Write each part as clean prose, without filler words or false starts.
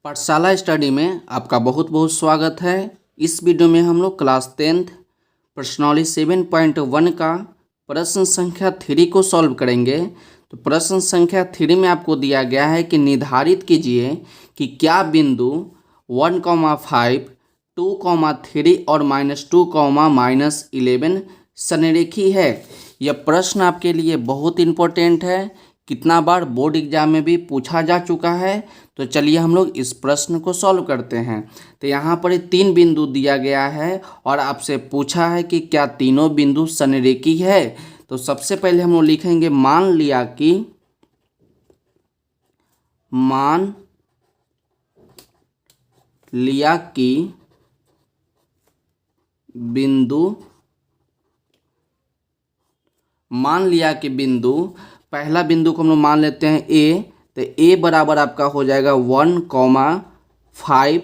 पाठशाला स्टडी में आपका बहुत बहुत स्वागत है। इस वीडियो में हम लोग क्लास 10th प्रश्नावली 7.1 का प्रश्न संख्या 3 को सॉल्व करेंगे। तो प्रश्न संख्या 3 में आपको दिया गया है कि निर्धारित कीजिए कि क्या बिंदु 1,5, 2,3 और -2, -11 संरेखी है। यह प्रश्न आपके लिए बहुत इम्पोर्टेंट है, कितना बार बोर्ड एग्जाम में भी पूछा जा चुका है। तो चलिए हम लोग इस प्रश्न को सॉल्व करते हैं। तो यहाँ पर 3 बिंदु दिया गया है और आपसे पूछा है कि क्या तीनों बिंदु संरेखी है। तो सबसे पहले हम लोग लिखेंगे मान लिया कि बिंदु पहला बिंदु को हम लोग मान लेते हैं ए। तो ए बराबर आपका हो जाएगा 1,5।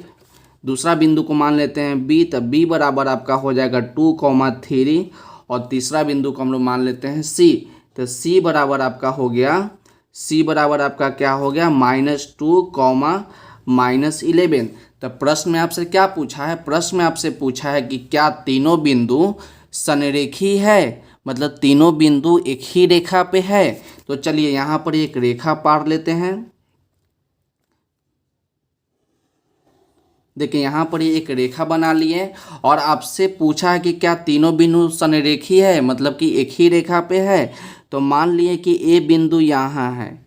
दूसरा बिंदु को मान लेते हैं बी। तो बी बराबर आपका हो जाएगा 2,3 और तीसरा बिंदु को हम लोग मान लेते हैं सी। तो सी बराबर आपका हो गया क्या हो गया -2, -11। तो प्रश्न में आपसे क्या पूछा है? प्रश्न में आपसे पूछा है कि क्या तीनों बिंदु संरेखी है, मतलब तीनों बिंदु एक ही रेखा पे है। तो चलिए यहाँ पर एक रेखा पार लेते हैं। देखिए यहाँ पर एक रेखा बना लिए और आपसे पूछा है कि क्या तीनों बिंदु संरेखी है, मतलब कि एक ही रेखा पे है। तो मान लिए कि ए बिंदु यहाँ है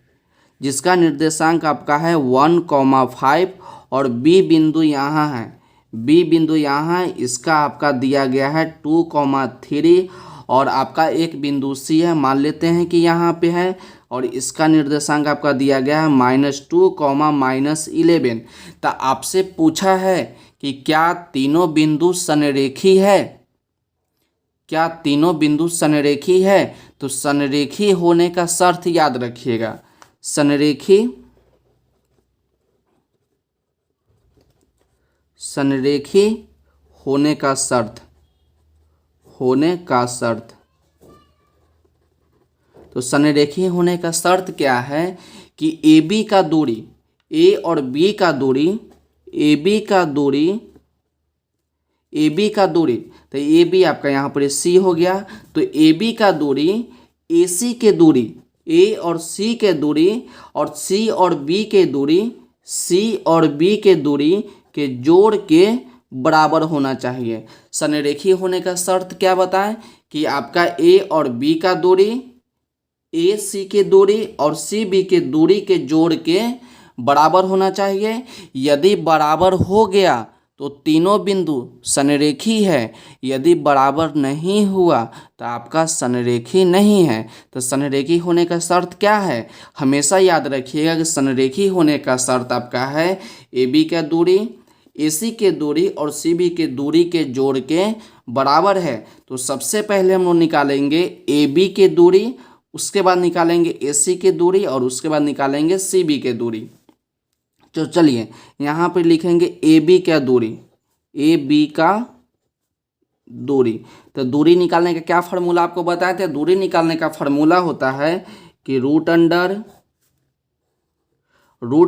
जिसका निर्देशांक आपका है 1,5 और बी बिंदु यहाँ है। बी बिंदु यहाँ है, इसका आपका दिया गया है 2,3 और आपका एक बिंदु सी है, मान लेते हैं कि यहाँ पे है और इसका निर्देशांक आपका दिया गया है -2, -11। तो आपसे पूछा है कि क्या तीनों बिंदु संरेखी है, क्या तीनों बिंदु संरेखी है। तो संरेखी होने का शर्त याद रखिएगा। संरेखी होने का शर्त तो संरेखी होने का शर्त क्या है कि AB का दूरी, A और B का दूरी, AB का दूरी तो AB आपका यहाँ पर C हो गया। तो AB का दूरी AC के दूरी, A और C के दूरी और C और B के दूरी के जोड़ के बराबर होना चाहिए। संरेखी होने का शर्त क्या बताएं कि आपका A और B का दूरी, A C के दूरी और C B के दूरी के जोड़ के बराबर होना चाहिए। यदि बराबर हो गया तो तीनों बिंदु संरेखी है, यदि बराबर नहीं हुआ तो आपका संरेखी नहीं है। तो संरेखी होने का शर्त क्या है, हमेशा याद रखिएगा कि संरेखी होने का शर्त आपका है AB का दूरी, AC के दूरी और CB के दूरी के जोड़ के बराबर है। तो सबसे पहले हम लोग निकालेंगे AB के दूरी, उसके बाद निकालेंगे AC की दूरी और उसके बाद निकालेंगे CB के दूरी। तो चलिए यहाँ पर लिखेंगे AB का दूरी। तो दूरी निकालने का क्या फार्मूला आपको बताए थे? दूरी निकालने का फार्मूला होता है कि रूट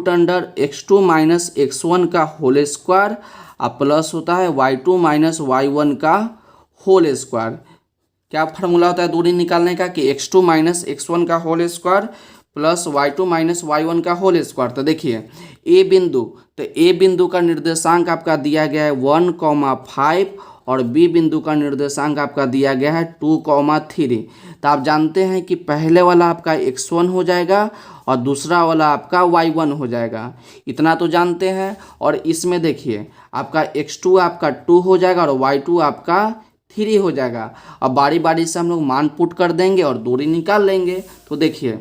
अंडर x2 - x1 का होल स्क्वायर और प्लस होता है y2 - y1 का होल स्क्वायर। क्या फार्मूला होता है दूरी निकालने का कि x2 - x1 का whole square plus y2 - y1 का होल स्क्वायर। तो देखिए ए बिंदु का निर्देशांक आपका दिया गया है 1,5 और बी बिंदु का निर्देशांक आपका दिया गया है 2,3। तो आप जानते हैं कि पहले वाला आपका x1 हो जाएगा और दूसरा वाला आपका y1 हो जाएगा, इतना तो जानते हैं। और इसमें देखिए आपका x2 आपका 2 हो जाएगा और y2 आपका 3 हो जाएगा। अब बारी बारी से हम लोग मान पुट कर देंगे और दूरी निकाल लेंगे। तो देखिए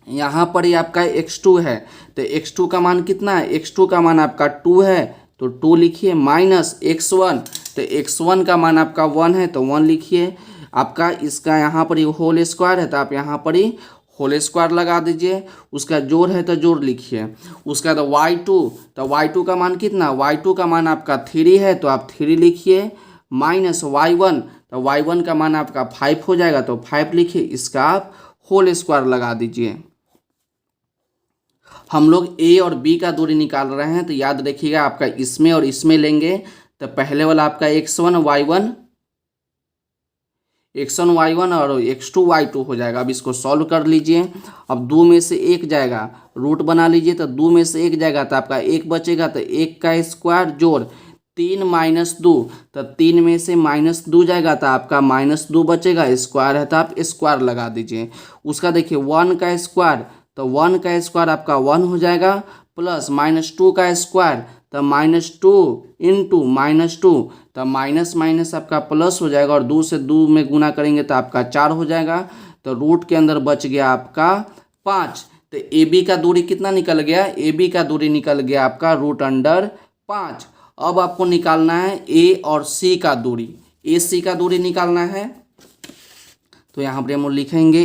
यहाँ पर ही आपका x2 है, तो x2 का मान कितना है? x2 का मान आपका 2 है तो 2 लिखिए, माइनस x1, तो x1 का मान आपका 1 है तो 1 लिखिए। आपका इसका यहाँ पर ही होल स्क्वायर है तो आप यहाँ पर ही होल स्क्वायर लगा दीजिए। उसका जोड़ है तो जोड़ लिखिए। उसका तो y2 का मान कितना? y2 का मान आपका 3 है तो आप 3 लिखिए, माइनस y1, तो y1 का मान आपका 5 हो जाएगा तो 5 लिखिए। इसका आप होल स्क्वायर लगा दीजिए। हम लोग ए और बी का दूरी निकाल रहे हैं, तो याद रखिएगा आपका इसमें और इसमें लेंगे तो पहले वाला आपका x1 और x2 y2 हो जाएगा। अब इसको सॉल्व कर लीजिए। अब 2 में से 1 जाएगा, रूट बना लीजिए, तो 2 में से 1 जाएगा तो आपका 1 बचेगा, तो 1 का स्क्वायर जोड़ 3 माइनस 2, तो 3 में से -2 जाएगा तो आपका -2 बचेगा, स्क्वायर है तो आप स्क्वायर लगा दीजिए। उसका देखिए 1 का स्क्वायर, तो 1 का स्क्वायर आपका 1 हो जाएगा, प्लस -2 का स्क्वायर तो -2 इंटू -2, तो माइनस माइनस आपका प्लस हो जाएगा और 2 से 2 में गुना करेंगे तो आपका 4 हो जाएगा। तो रूट के अंदर बच गया आपका 5। तो ए बी का दूरी कितना निकल गया? ए बी का दूरी निकल गया आपका √5। अब आपको निकालना है ए और सी का दूरी। ए सी का दूरी निकालना है, तो यहाँ पर हम लिखेंगे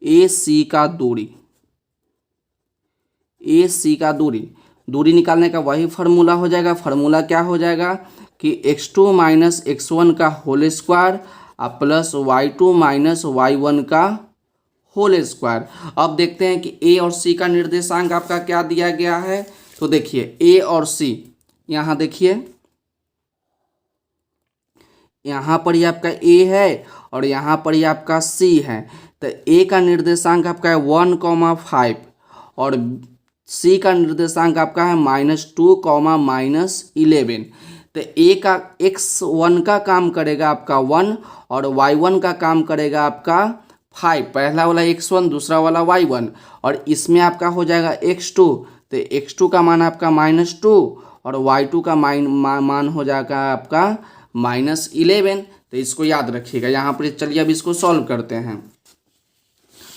ए सी का दूरी। ए सी का दूरी निकालने का वही फार्मूला हो जाएगा। फार्मूला क्या हो जाएगा कि x2 माइनस x1 का whole square plus y2 minus y1 का होल स्क्वायर। अब देखते हैं कि a और c का निर्देशांक आपका क्या दिया गया है। तो देखिए a और c, यहाँ देखिए यहाँ पर ही आपका a है और यहाँ पर ही आपका c है। तो a का निर्देशांक आपका है 1,5 और सी का निर्देशांक आपका है -2, -11। तो ए का x1 का काम करेगा आपका 1 और y1 का काम करेगा आपका 5। पहला वाला x1, दूसरा वाला y1, और इसमें आपका हो जाएगा x2। तो x2 का मान आपका -2 और y2 का मान हो जाएगा आपका -11। तो इसको याद रखिएगा। यहाँ पर चलिए अब इसको सॉल्व करते हैं।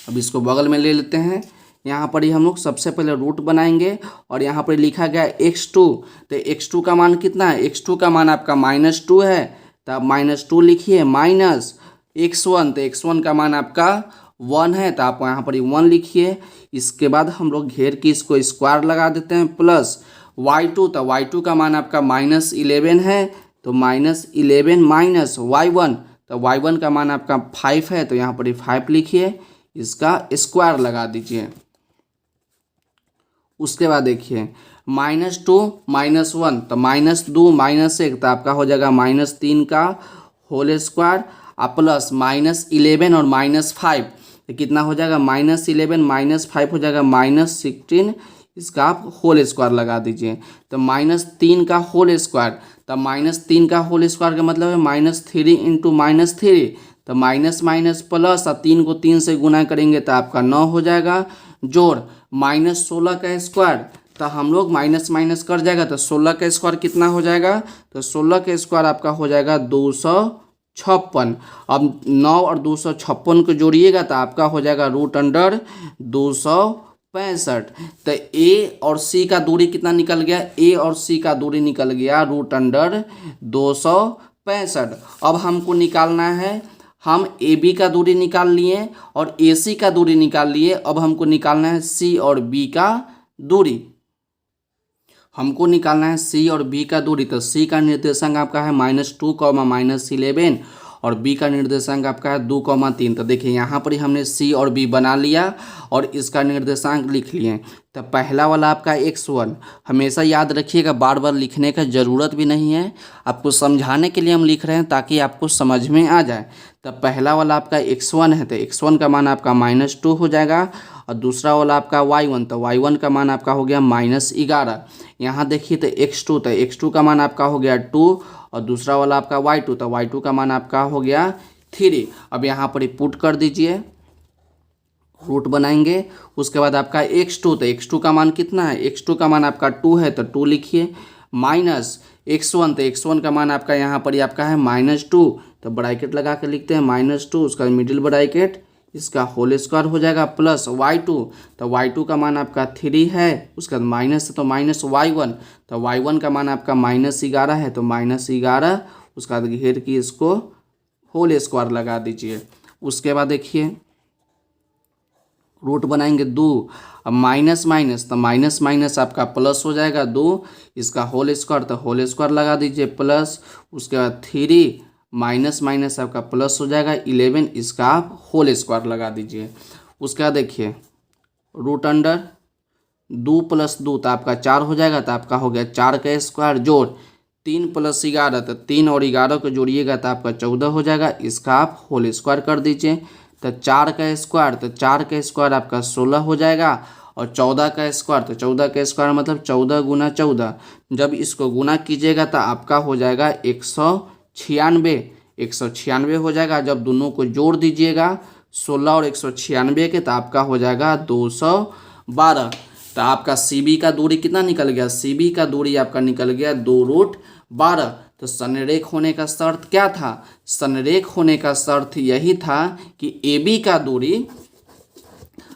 अब इसको बगल में ले लेते हैं। यहाँ पर ही हम लोग सबसे पहले रूट बनाएंगे और यहाँ पर लिखा गया x2। तो x2 का मान कितना है? x2 का मान आपका -2 है, तो आप -2 लिखिए, माइनस x1, तो x1 का मान आपका 1 है, तो आप यहाँ पर ही 1 लिखिए। इसके बाद हम लोग घेर के इसको स्क्वायर लगा देते हैं, प्लस y2, तो y2 का मान आपका -11 है, तो -11 माइनस y1, तो y1 का मान आपका 5 है, तो यहाँ पर ही 5 लिखिए, इसका स्क्वायर लगा दीजिए। उसके बाद देखिए -2 -1, तो -2 -1, तो आपका हो जाएगा -3 का होल स्क्वायर प्लस -11 और -5, तो कितना हो जाएगा? -11 -5 हो जाएगा -16, इसका आप होल स्क्वायर लगा दीजिए। तो -3 का होल स्क्वायर, तो -3 का होल स्क्वायर का मतलब है -3 इंटू -3, तो माइनस माइनस प्लस और 3 को 3 से गुना करेंगे तो आपका 9 हो जाएगा, जोड़ -16 का स्क्वायर, तो हम लोग माइनस माइनस कर जाएगा, तो 16 का स्क्वायर कितना हो जाएगा? तो 16 का स्क्वायर आपका हो जाएगा 256। अब 9 और 256 को जोड़िएगा तो आपका हो जाएगा √265। तो ए और सी का दूरी कितना निकल गया? ए और सी का दूरी निकल गया √265। अब हमको निकालना है, हम ए बी का दूरी निकाल लिए और ए सी का दूरी निकाल लिए। अब हमको निकालना है सी और बी का दूरी। हमको निकालना है सी और बी का दूरी। तो सी का निर्देशांक आपका है -2, -11 और बी का निर्देशांक आपका है 2,3। तो देखिए यहाँ पर ही हमने सी और बी बना लिया और इसका निर्देशांक लिख लिए। तो पहला वाला आपका x1, हमेशा याद रखिएगा, बार बार लिखने का ज़रूरत भी नहीं है, आपको समझाने के लिए हम लिख रहे हैं ताकि आपको समझ में आ जाए। तो पहला वाला आपका x1 है, तो x1 का मान आपका -2 हो जाएगा और दूसरा वाला आपका y1, तो y1 का मान आपका हो गया -11। यहाँ देखिए तो x2, तो x2 का मान आपका हो गया 2 और दूसरा वाला आपका y2, तो y2 का मान आपका हो गया 3। अब यहाँ पर पुट कर दीजिए, रूट बनाएंगे। उसके बाद आपका x2, तो x2 का मान कितना है? x2 का मान आपका 2 है, तो 2 लिखिए, माइनस x1, तो x1 का मान आपका यहाँ पर ही आपका है -2, तो ब्रैकेट लगा के लिखते हैं -2, उसका मिडिल ब्रैकेट, इसका होल स्क्वायर हो जाएगा, प्लस y2, तो y2 का मान आपका 3 है, उसके बाद माइनस, तो -y1, तो y1 का मान आपका -11 है, तो -11, उसका बाद घेर की इसको होल स्क्वायर लगा दीजिए। उसके बाद देखिए रूट बनाएंगे 2, अब माइनस माइनस, तो माइनस माइनस आपका प्लस हो जाएगा 2, इसका होल स्क्वायर, तो होल स्क्वायर लगा दीजिए, प्लस उसके बाद 3 माइनस माइनस आपका प्लस हो जाएगा 11, इसका आप होल स्क्वायर लगा दीजिए। उसके बाद देखिए रूट अंडर 2 प्लस 2 तो आपका 4 हो जाएगा, तो आपका हो गया 4 का स्क्वायर जोड़ 3 प्लस 11 तो 3 और 11 को जोड़िएगा तो आपका 14 हो जाएगा। इसका आप होल स्क्वायर कर दीजिए, तो 4 का स्क्वायर, तो 4 का स्क्वायर आपका 16 हो जाएगा, और 14 का स्क्वायर, तो 14 का स्क्वायर मतलब 14 गुना 14। जब इसको गुना कीजिएगा तो आपका हो जाएगा 196 हो जाएगा। जब दोनों को जोड़ दीजिएगा 16 और 196 के, तो आपका हो जाएगा 212। तो आपका CB का दूरी कितना निकल गया? CB का दूरी आपका निकल गया 2√12। तो संरेख होने का शर्त क्या था? संरेख होने का शर्त यही था कि AB का दूरी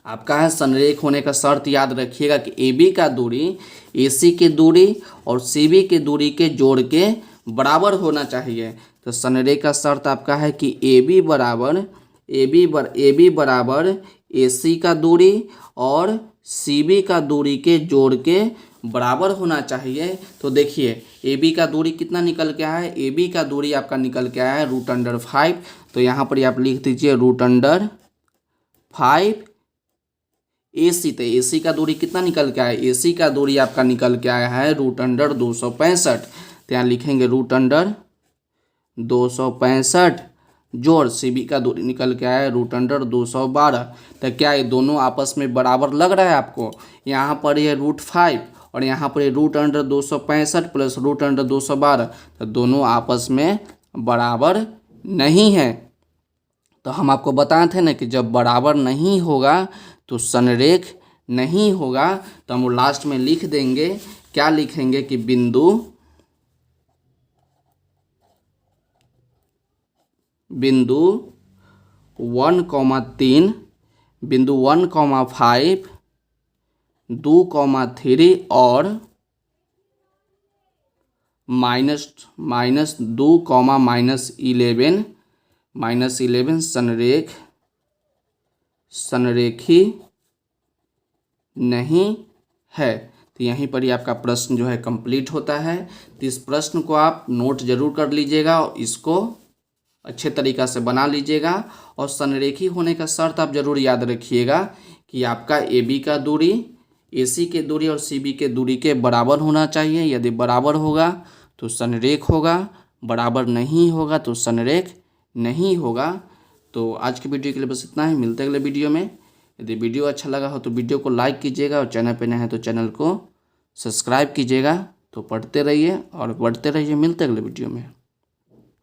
आपका है, संरेख होने का शर्त याद रखिएगा कि AB का दूरी AC की दूरी और CB की दूरी के जोड़ के बराबर होना चाहिए। तो संरेख का शर्त आपका है कि AB बराबर AC का दूरी और CB का दूरी के जोड़ के बराबर होना चाहिए। तो देखिए AB का दूरी कितना निकल के आया है? AB का दूरी आपका निकल के आया है √5। तो यहाँ पर आप लिख दीजिए √5 AC। तो AC का दूरी कितना निकल के आया? AC का दूरी आपका निकल के आया है √265। तो यहाँ लिखेंगे √265 जोड़ CB का दूरी निकल के आया है √212। तो क्या ये दोनों आपस में बराबर लग रहा है आपको? यहाँ पर ये √5 और यहाँ पर ये √265 प्लस √212, तो दोनों आपस में बराबर नहीं है। तो हम आपको बताए थे ना कि जब बराबर नहीं होगा तो संरेख नहीं होगा। तो हम लास्ट में लिख देंगे, क्या लिखेंगे कि बिंदु 1,3, बिंदु 1,5, 2,3 और -2, संरेखी नहीं है। तो यहीं पर ही आपका प्रश्न जो है कंप्लीट होता है। तो इस प्रश्न को आप नोट जरूर कर लीजिएगा और इसको अच्छे तरीक़ा से बना लीजिएगा। और संरेखी होने का शर्त आप जरूर याद रखिएगा कि आपका AB का दूरी AC के दूरी और CB के दूरी के बराबर होना चाहिए। यदि बराबर होगा तो संरेख होगा, बराबर नहीं होगा तो संरेख नहीं होगा। तो आज की वीडियो के लिए बस इतना ही, मिलते हैं अगले वीडियो में। यदि वीडियो अच्छा लगा हो तो वीडियो को लाइक कीजिएगा और चैनल पे नए हैं तो चैनल को सब्सक्राइब कीजिएगा। तो पढ़ते रहिए और बढ़ते रहिए, मिलते हैं अगले वीडियो में।